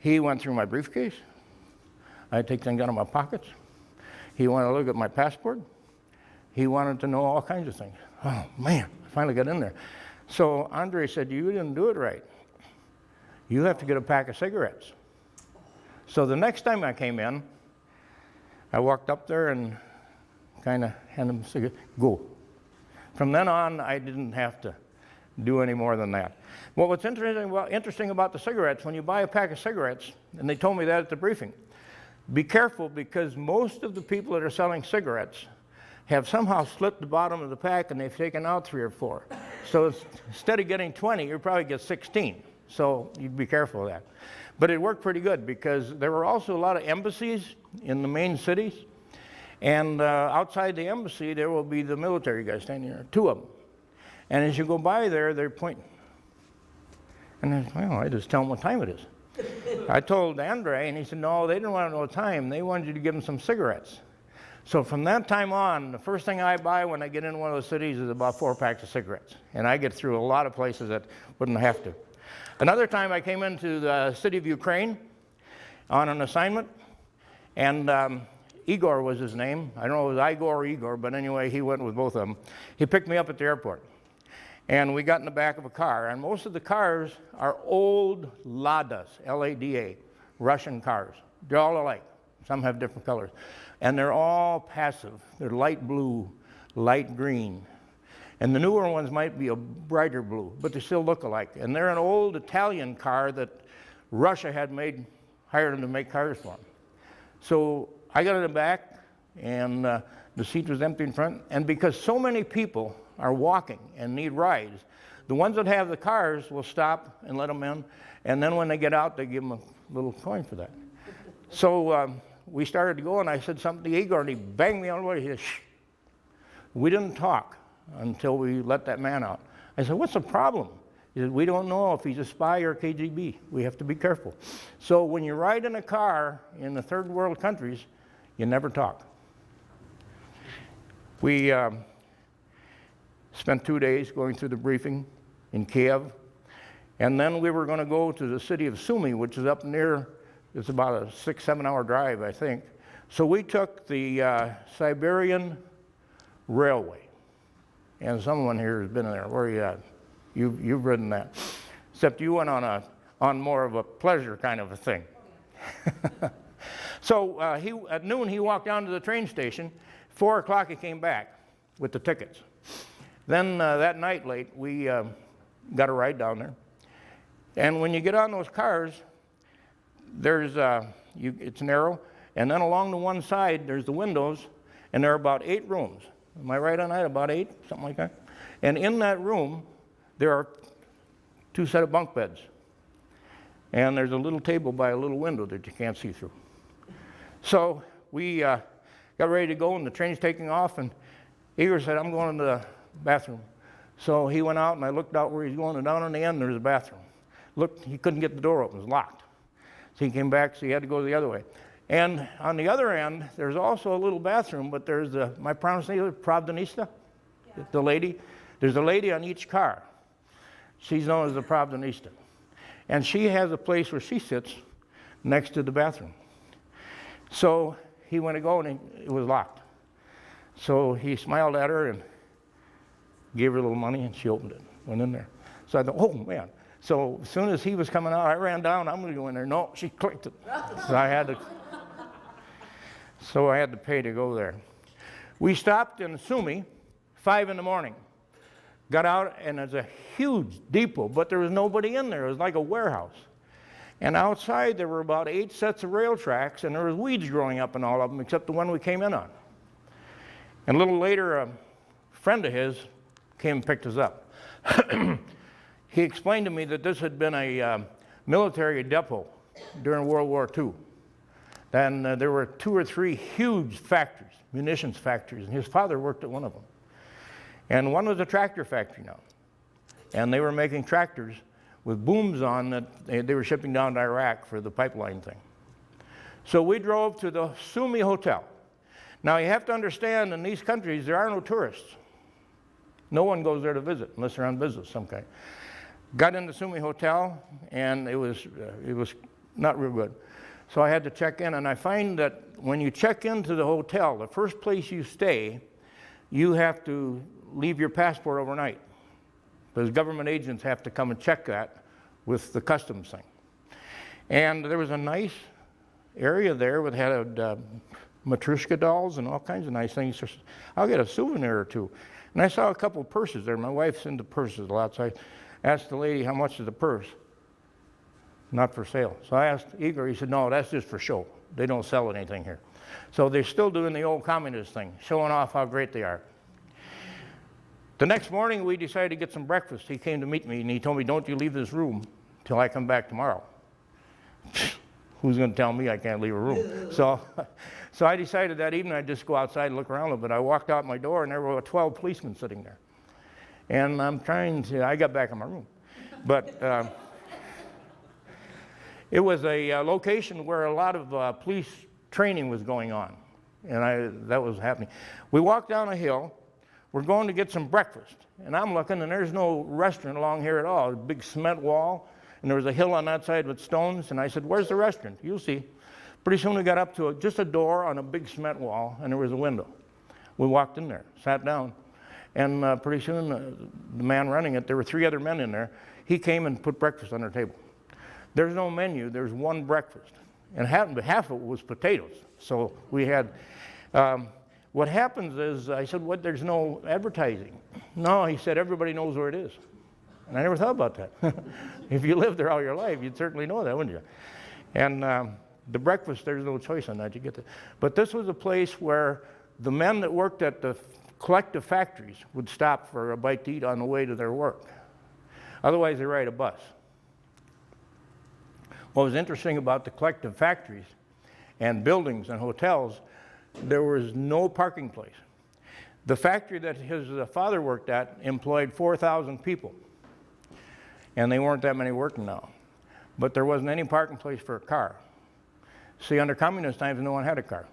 He went through my briefcase. I take things out of my pockets. He wanted to look at my passport. He wanted to know all kinds of things. Oh, man, I finally got in there. So Andre said, you didn't do it right. You have to get a pack of cigarettes. So the next time I came in, I walked up there and kind of handed him a cigarette. Go. From then on, I didn't have to do any more than that. Well, what's interesting about the cigarettes, when you buy a pack of cigarettes, and they told me that at the briefing, be careful because most of the people that are selling cigarettes have somehow slit the bottom of the pack and they've taken out 3 or 4. So instead of getting 20, you'll probably get 16. So you'd be careful of that. But it worked pretty good because there were also a lot of embassies in the main cities. And outside the embassy, there will be the military guys standing there, 2 of them. And as you go by there, they're pointing. And well, I just tell them what time it is. I told Andre, and he said, no, they didn't want to know time. They wanted you to give them some cigarettes. So from that time on, the first thing I buy when I get in one of those cities is about 4 packs of cigarettes. And I get through a lot of places that wouldn't have to. Another time I came into the city of Ukraine on an assignment, and Igor was his name. I don't know if it was Igor or Igor, but anyway, he went with both of them. He picked me up at the airport. And we got in the back of a car, and most of the cars are old Ladas, L-A-D-A, Russian cars. They're all alike. Some have different colors. And they're all passive. They're light blue, light green. And the newer ones might be a brighter blue, but they still look alike. And they're an old Italian car that Russia had hired them to make cars for them. So I got in the back, and the seat was empty in front. And because so many people are walking and need rides, the ones that have the cars will stop and let them in, and then when they get out, they give them a little coin for that. So we started to go, and I said something to Igor, and he banged me on the way. He said, shh. We didn't talk until we let that man out. I said, what's the problem? He said, we don't know if he's a spy or KGB. We have to be careful. So when you ride in a car in the third world countries, you never talk. We spent 2 days going through the briefing in Kiev, and then we were going to go to the city of Sumy, which is up near, it's about a 6-7 hour drive, I think. So we took the Siberian Railway, and someone here has been there. Where are you at? You've ridden that, except you went on more of a pleasure kind of a thing. So at noon he walked down to the train station. 4 o'clock he came back with the tickets. Then that night late, we got a ride down there. And when you get on those cars, there's it's narrow, and then along the one side, there's the windows, and there are about 8 rooms. Am I right on that? About 8, something like that? And in that room, there are 2 sets of bunk beds. And there's a little table by a little window that you can't see through. So we got ready to go, and the train's taking off, and Igor said, I'm going to the bathroom. So he went out, and I looked out where he's going, and down on the end there's a bathroom. Looked, he couldn't get the door open, it was locked. So he came back, so he had to go the other way. And on the other end, there's also a little bathroom, but there's my pronunciation, Pravdanista, yeah. The lady. There's a lady on each car. She's known as the Pravdanista. And she has a place where she sits next to the bathroom. So he went to go, and it was locked. So he smiled at her and gave her a little money, and she opened it, went in there. So I thought, oh, man. So as soon as he was coming out, I ran down, I'm going to go in there. No, she clicked it. So I had to pay to go there. We stopped in Sumy, 5 in the morning. Got out, and there's a huge depot, but there was nobody in there. It was like a warehouse. And outside, there were about 8 sets of rail tracks, and there was weeds growing up in all of them, except the one we came in on. And a little later, a friend of his came and picked us up. He explained to me that this had been a military depot during World War II. And there were 2 or 3 huge factories, munitions factories, and his father worked at one of them. And one was a tractor factory now. And they were making tractors with booms on that they were shipping down to Iraq for the pipeline thing. So we drove to the Sumy Hotel. Now you have to understand, in these countries, there are no tourists. No one goes there to visit unless they're on business some kind. Got in the Sumy Hotel, and it was not real good. So I had to check in, and I find that when you check into the hotel, the first place you stay, you have to leave your passport overnight. Because government agents have to come and check that with the customs thing. And there was a nice area there that had Matryoshka dolls and all kinds of nice things. I'll get a souvenir or two. And I saw a couple of purses there. My wife's into purses a lot, so I asked the lady, how much is the purse? Not for sale. So I asked Igor, he said, no, that's just for show. They don't sell anything here. So they're still doing the old communist thing, showing off how great they are. The next morning, we decided to get some breakfast. He came to meet me, and he told me, don't you leave this room till I come back tomorrow. Who's going to tell me I can't leave a room? So I decided that evening I'd just go outside and look around a little bit. I walked out my door, and there were 12 policemen sitting there. And I got back in my room. But it was a location where a lot of police training was going on, and that was happening. We walked down a hill. We're going to get some breakfast, and I'm looking, and there's no restaurant along here at all. A big cement wall, and there was a hill on that side with stones, and I said, where's the restaurant? You'll see. Pretty soon we got up to just a door on a big cement wall, and there was a window. We walked in there, sat down, and pretty soon the man running it, there were 3 other men in there. He came and put breakfast on our table. There's no menu, there's one breakfast. And half of it was potatoes. So we had, what happens is, I said, what, there's no advertising. No, he said, everybody knows where it is. And I never thought about that. If you lived there all your life, you'd certainly know that, wouldn't you? And the breakfast, there's no choice on that, you get that. But this was a place where the men that worked at the collective factories would stop for a bite to eat on the way to their work. Otherwise, they ride a bus. What was interesting about the collective factories and buildings and hotels, there was no parking place. The factory that his father worked at employed 4,000 people, and they weren't that many working now. But there wasn't any parking place for a car. See, under communist times, no one had a car.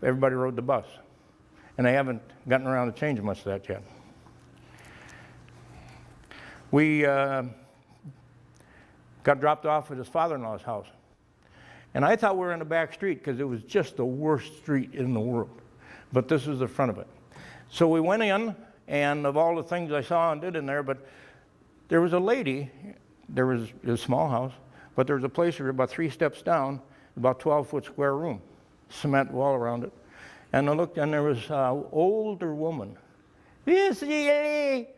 Everybody rode the bus, and they haven't gotten around to changing much of that yet. We got dropped off at his father-in-law's house. And I thought we were in the back street because it was just the worst street in the world. But this is the front of it. So we went in, and of all the things I saw and did in there, but there was a lady, there was a small house, but there was a place where about 3 steps down, about 12-foot square room, cement wall around it. And I looked, and there was an older woman. Vasily!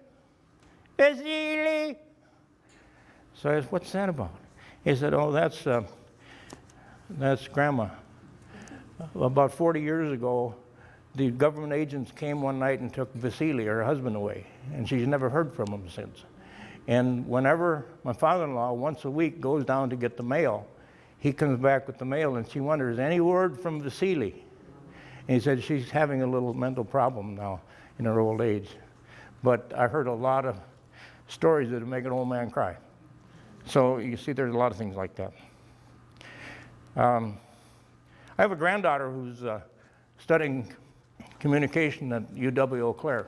Vasily! So I said, what's that about? He said, oh, that's Grandma. About 40 years ago, the government agents came one night and took Vasily, her husband, away, and she's never heard from him since. And whenever my father-in-law, once a week, goes down to get the mail, he comes back with the mail, and she wonders, any word from Vasily? And he said, she's having a little mental problem now in her old age. But I heard a lot of stories that would make an old man cry. So you see, there's a lot of things like that. I have a granddaughter who's studying communication at UW-Eau Claire.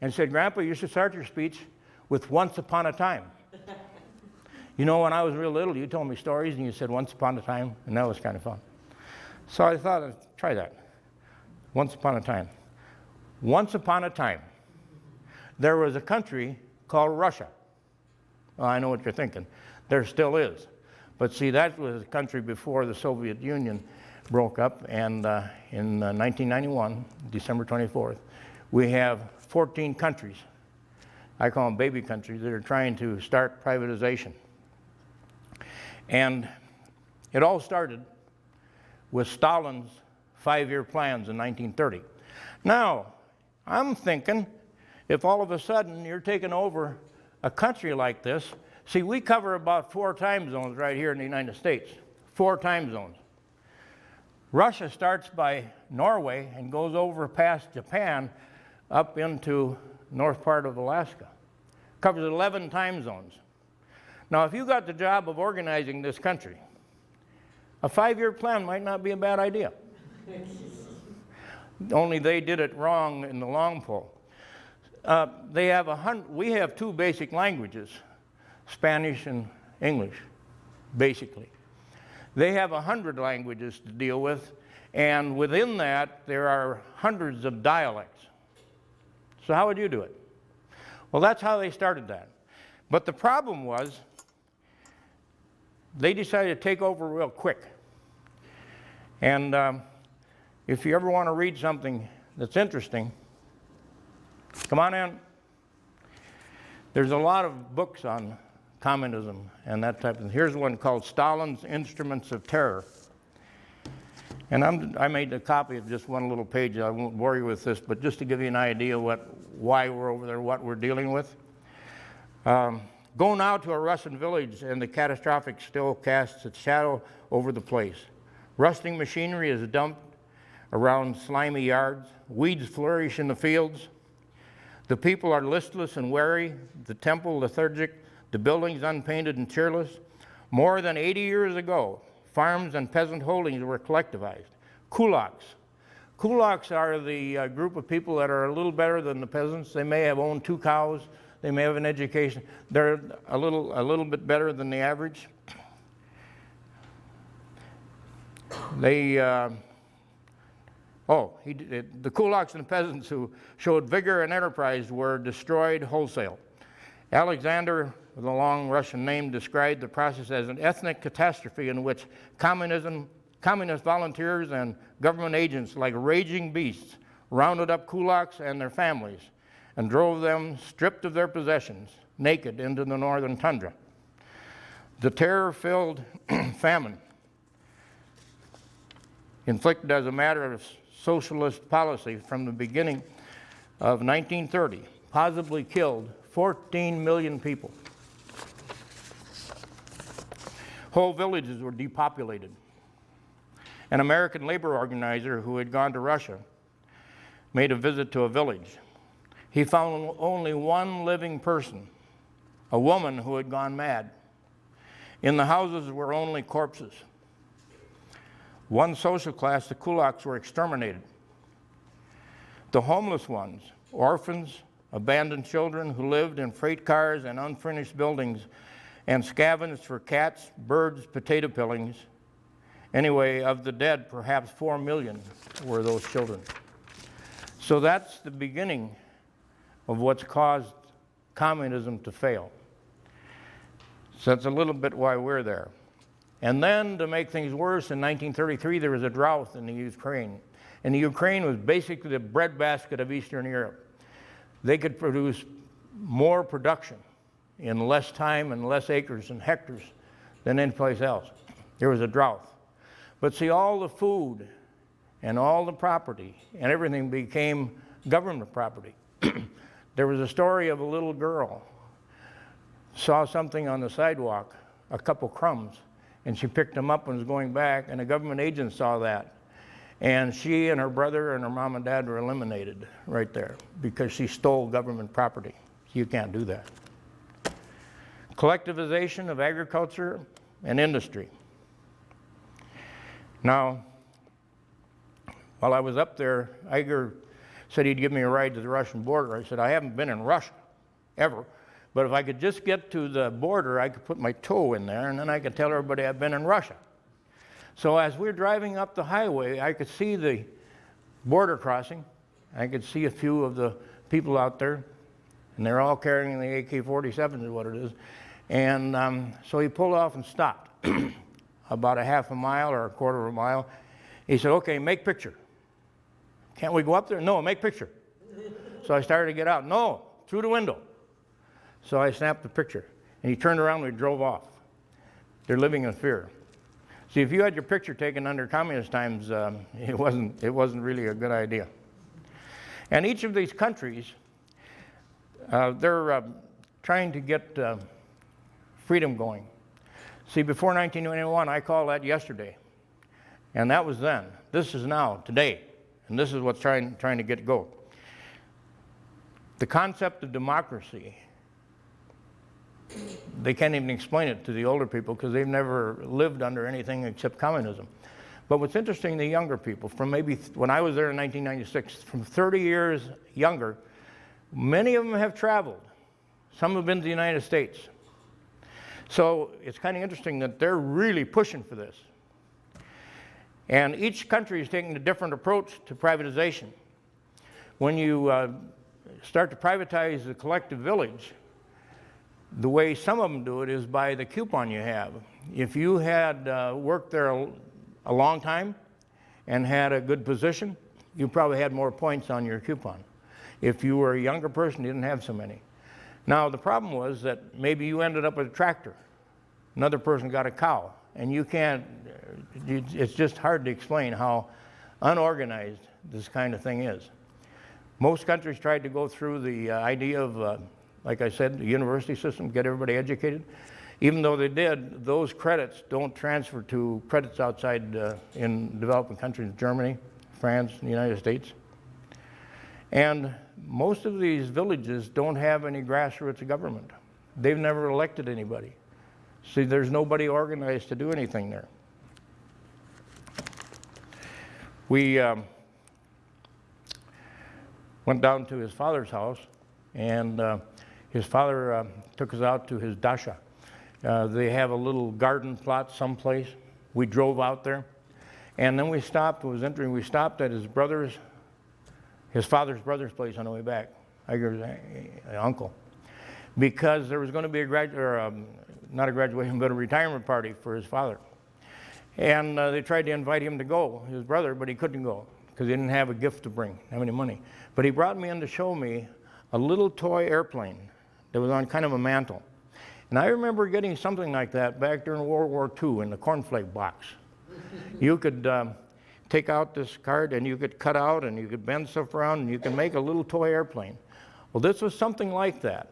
And said, Grandpa, you should start your speech with once upon a time. You know, when I was real little, you told me stories and you said once upon a time, and that was kind of fun. So I thought I'd try that. Once upon a time. Once upon a time, there was a country called Russia. Well, I know what you're thinking. There still is. But see, that was a country before the Soviet Union broke up, and in 1991, December 24th, we have 14 countries, I call them baby countries, that are trying to start privatization. And it all started with Stalin's 5-year plans in 1930. Now, I'm thinking, if all of a sudden you're taking over a country like this, see, we cover about 4 time zones right here in the United States, 4 time zones. Russia starts by Norway and goes over past Japan up into north part of Alaska. Covers 11 time zones. Now, if you got the job of organizing this country, a 5-year plan might not be a bad idea. Only they did it wrong in the long pull. We have 2 basic languages, Spanish and English. basically. They have 100 languages to deal with, and within that, there are hundreds of dialects. So how would you do it? Well, that's how they started that. But the problem was, they decided to take over real quick. And if you ever want to read something that's interesting, come on in. There's a lot of books on communism and that type of thing. Here's one called Stalin's Instruments of Terror. And I made a copy of just one little page. I won't bore you with this, but just to give you an idea why we're over there, what we're dealing with. Go now to a Russian village, and the catastrophic still casts its shadow over the place. Rusting machinery is dumped around slimy yards. Weeds flourish in the fields. The people are listless and weary, the temple lethargic, the buildings unpainted and cheerless. More than 80 years ago, farms and peasant holdings were collectivized. Kulaks. Kulaks are the group of people that are a little better than the peasants. They may have owned 2 cows. They may have an education. They're a little bit better than the average. The kulaks and the peasants who showed vigor and enterprise were destroyed wholesale. Alexander, with a long Russian name, described the process as an ethnic catastrophe in which communist volunteers and government agents, like raging beasts, rounded up kulaks and their families and drove them, stripped of their possessions, naked into the northern tundra. The terror-filled famine, inflicted as a matter of socialist policy from the beginning of 1930, possibly killed 14 million people. Whole villages were depopulated. An American labor organizer who had gone to Russia made a visit to a village. He found only one living person, a woman who had gone mad. In the houses were only corpses. One social class, the kulaks, were exterminated. The homeless ones, orphans, abandoned children who lived in freight cars and unfurnished buildings and scavenged for cats, birds, potato peelings. Anyway, of the dead, perhaps 4 million were those children. So that's the beginning of what's caused communism to fail. So that's a little bit why we're there. And then, to make things worse, in 1933, there was a drought in the Ukraine. And the Ukraine was basically the breadbasket of Eastern Europe. They could produce more production in less time and less acres and hectares than any place else. There was a drought. But see, all the food and all the property and everything became government property. There was a story of a little girl saw something on the sidewalk, a couple crumbs, and she picked them up and was going back, and a government agent saw that. And she and her brother and her mom and dad were eliminated right there because she stole government property. You can't do that. Collectivization of agriculture and industry. Now, while I was up there, Iger said he'd give me a ride to the Russian border. I said, I haven't been in Russia, ever. But if I could just get to the border, I could put my toe in there, and then I could tell everybody I've been in Russia. So as we're driving up the highway, I could see the border crossing. I could see a few of the people out there, and they're all carrying the AK-47s is what it is. And so he pulled off and stopped about a half a mile or a quarter of a mile. He said, okay, make picture. Can't we go up there? No, make picture. So I started to get out. No, through the window. So I snapped the picture. And he turned around and we drove off. They're living in fear. See, if you had your picture taken under communist times, it wasn't really a good idea. And each of these countries, they're trying to get freedom going. See, before 1991, I call that yesterday. And that was then. This is now, today. And this is what's trying to get go. The concept of democracy, they can't even explain it to the older people because they've never lived under anything except communism. But what's interesting, the younger people, from maybe when I was there in 1996, from 30 years younger, many of them have traveled. Some have been to the United States. So it's kind of interesting that they're really pushing for this. And each country is taking a different approach to privatization. When you start to privatize the collective village, the way some of them do it is by the coupon you have. If you had worked there a long time and had a good position, you probably had more points on your coupon. If you were a younger person, you didn't have so many. Now, the problem was that maybe you ended up with a tractor. Another person got a cow. And you can't, it's just hard to explain how unorganized this kind of thing is. Most countries tried to go through the idea of, like I said, the university system, get everybody educated. Even though they did, those credits don't transfer to credits outside in developing countries, Germany, France, and the United States. And most of these villages don't have any grassroots government. They've never elected anybody. See, there's nobody organized to do anything there. We went down to his father's house, and his father took us out to his dasha. They have a little garden plot someplace. We drove out there, and then we stopped. It was interesting. We stopped at his father's brother's place on the way back. I guess an uncle, because there was going to be not a graduation, but a retirement party for his father. And they tried to invite him to go, his brother, but he couldn't go because he didn't have a gift to bring, didn't have any money. But he brought me in to show me a little toy airplane that was on kind of a mantle. And I remember getting something like that back during World War II in the cornflake box. You could take out this card and you could cut out and you could bend stuff around and you could make a little toy airplane. Well, this was something like that.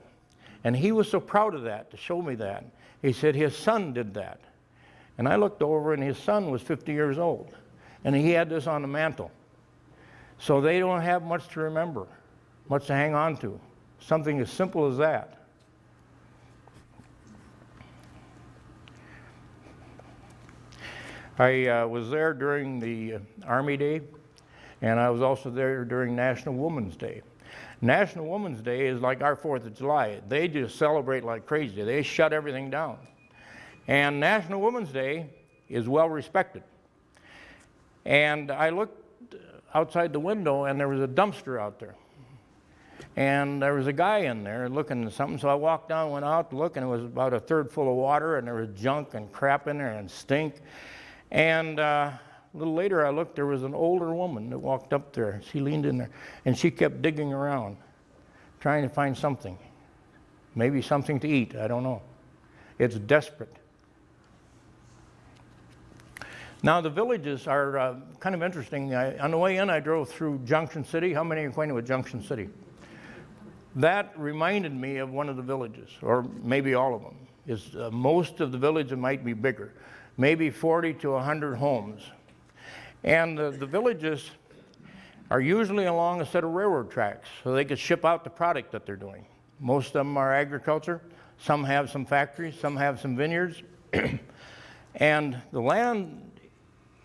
And he was so proud of that, to show me that. He said his son did that. And I looked over and his son was 50 years old. And he had this on the mantle. So they don't have much to remember, much to hang on to. Something as simple as that. I was there during the Army Day, and I was also there during National Women's Day. National Women's Day is like our 4th of July. They just celebrate like crazy. They shut everything down. And National Women's Day is well respected. And I looked outside the window and there was a dumpster out there. And there was a guy in there looking at something, so I walked down, went out to look, and it was about a third full of water, and there was junk and crap in there and stink. And a little later I looked, there was an older woman that walked up there. She leaned in there, and she kept digging around, trying to find something. Maybe something to eat, I don't know. It's desperate. Now the villages are kind of interesting. On the way in I drove through Junction City. How many are acquainted with Junction City? That reminded me of one of the villages, or maybe all of them. Most of the villages might be bigger, maybe 40 to 100 homes. And the villages are usually along a set of railroad tracks, so they could ship out the product that they're doing. Most of them are agriculture. Some have some factories, some have some vineyards. And the land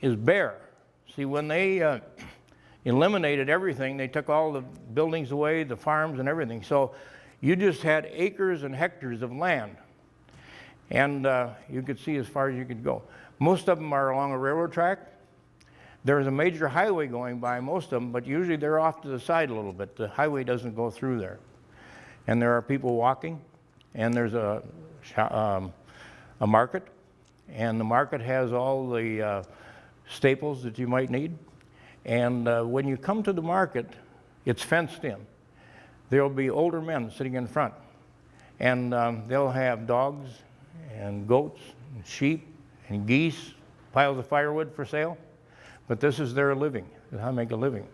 is bare. See, when they eliminated everything, they took all the buildings away, the farms and everything. So you just had acres and hectares of land. And you could see as far as you could go. Most of them are along a railroad track. There's a major highway going by most of them, but usually they're off to the side a little bit. The highway doesn't go through there. And there are people walking, and there's a market, and the market has all the staples that you might need. And when you come to the market, it's fenced in. There'll be older men sitting in front, and they'll have dogs and goats and sheep and geese, piles of firewood for sale. But this is their living, how they make a living.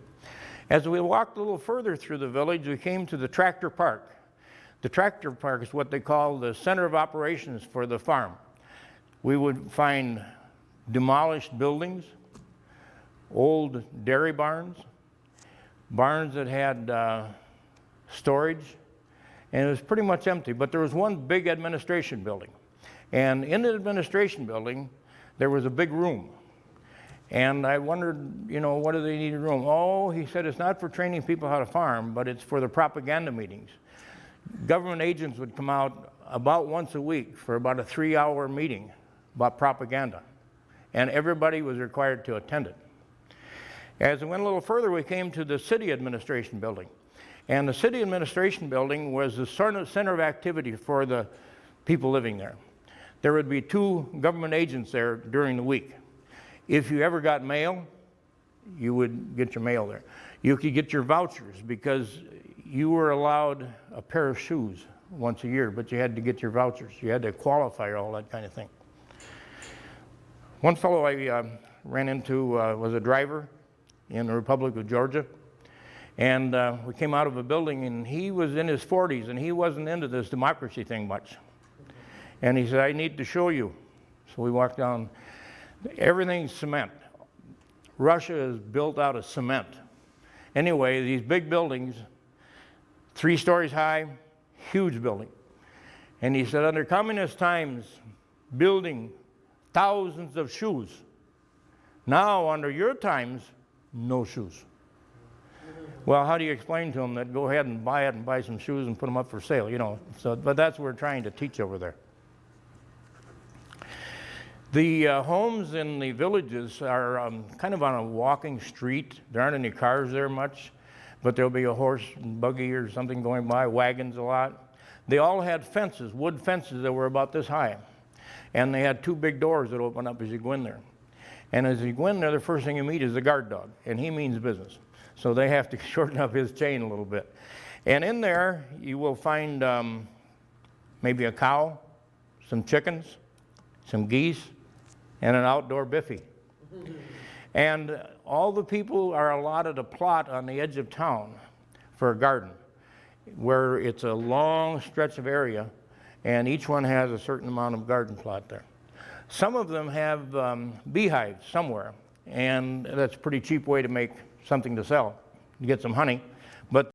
As we walked a little further through the village, we came to the tractor park. The tractor park is what they call the center of operations for the farm. We would find demolished buildings, old dairy barns, barns that had storage, and it was pretty much empty. But there was one big administration building. And in the administration building, there was a big room. And I wondered, you know, what do they need a room? Oh, he said it's not for training people how to farm, but it's for the propaganda meetings. Government agents would come out about once a week for about a 3-hour meeting about propaganda. And everybody was required to attend it. As we went a little further, we came to the city administration building. And the city administration building was the center of activity for the people living there. There would be 2 government agents there during the week. If you ever got mail, you would get your mail there. You could get your vouchers because you were allowed a pair of shoes once a year, but you had to get your vouchers. You had to qualify, all that kind of thing. One fellow I ran into was a driver in the Republic of Georgia. And we came out of a building, and he was in his 40s, and he wasn't into this democracy thing much. And he said, I need to show you. So we walked down. Everything's cement. Russia is built out of cement. Anyway, these big buildings, 3 stories high, huge building. And he said, under communist times, building thousands of shoes. Now, under your times, no shoes. Well, how do you explain to them that go ahead and buy it and buy some shoes and put them up for sale, you know? So, but that's what we're trying to teach over there. The homes in the villages are kind of on a walking street. There aren't any cars there much, but there'll be a horse and buggy or something going by, wagons a lot. They all had fences, wood fences that were about this high. And they had 2 big doors that open up as you go in there. And as you go in there, the first thing you meet is the guard dog, and he means business. So they have to shorten up his chain a little bit. And in there, you will find maybe a cow, some chickens, some geese, and an outdoor biffy. And all the people are allotted a plot on the edge of town for a garden, where it's a long stretch of area, and each one has a certain amount of garden plot there. Some of them have beehives somewhere, and that's a pretty cheap way to make something to sell. You get some honey, but